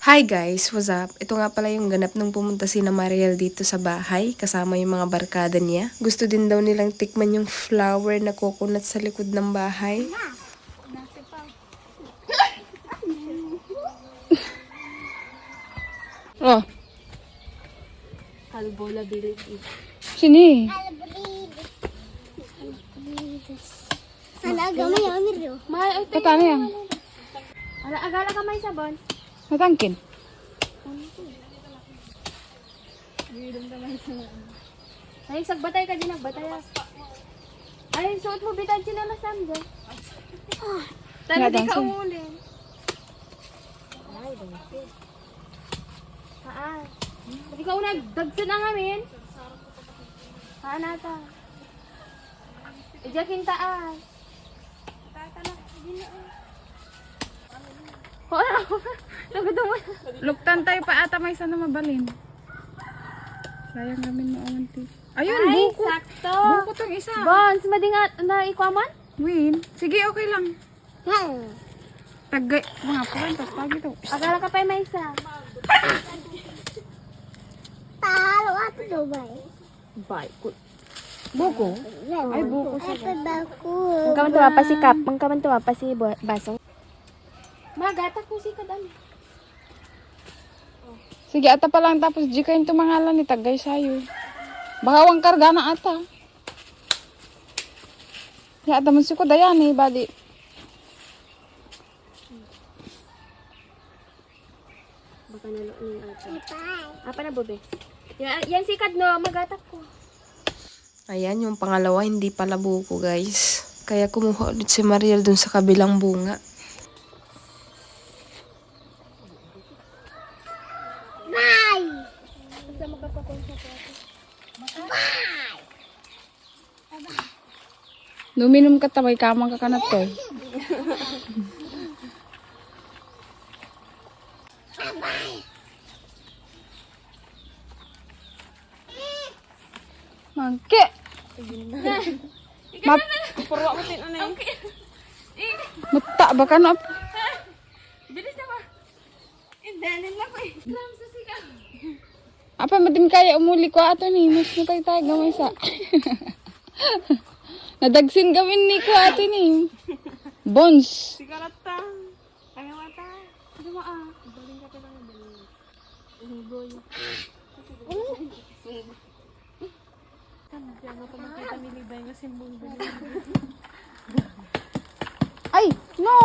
Hi guys, what's up? Ito nga pala yung ganap nung pumunta si na Mariel dito sa bahay kasama yung mga barkada niya. Gusto din daw nilang tikman yung flower na coconut sa likod ng bahay. Oh, Albolability. sini. Sana gamay amir yo. Patano yan? Agala ka may sabon. Natangkin. Ay, sagbatay ka din nagbatay. Ay, suot mo bitan sila na sam dyan. Tara di ka umulin. Ay, dami. Hindi ka unag dagsan ang amin. Haan nata. Ijakin taas. Oo, nagod mo. Luktan tayo pa ata may sana mabalin. Sayang namin maawanti. Ayun, Ay, buko. sakto. Buko tong isa. Bons, madingat na ikwaman? Win. Sige, okay lang. Tagay. Mga puwantas, pagi to. Agala ka pa may isa. Talo ato do bay. Bay. Buko? Ay, buko siya. Mangkaman tuwa pa si Kap, mangkaman tuwa pa si Basong. Magata ko si Kadam. Sige, ata pa lang tapos di kayo tumangalan ni Tagay sayo. Baka wang karga na ata. Ya, ata man si ko dayan eh, badi. Baka nalo ni ata. Apa na bobe? Yan si Kad no, magatak ko. Ayan, yung pangalawa hindi pala buko guys. Kaya kumuha ulit si Mariel dun sa kabilang bunga. Bye! Basta magkakakonsya ko ako. Numinom ka tabay kamang kakanat ko. Mangke. Map. Purwa mo tin ano yun? Mata ba ka na? Bilis na ba? Indalin na ko eh. Lam sa sigaw. Apa madim kaya umuli ko ato ni mas natay tayo gamay sa. Nadagsin gawin ni ko ato ni. Bones. Sigarata. Kaya mata. Ano mo ah? Baling ka pa lang baling. Boy. Diyan ako makita ni Libay na simbong baling. Ay, no.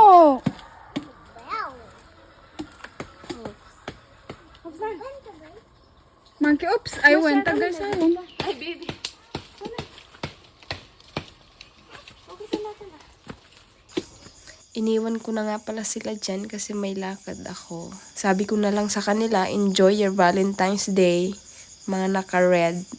Monkey, oops. I went tagay sa yun. Ay, baby. Okay, salamat na. Iniwan ko na nga pala sila dyan kasi may lakad ako. Sabi ko na lang sa kanila, enjoy your Valentine's Day, mga naka-red.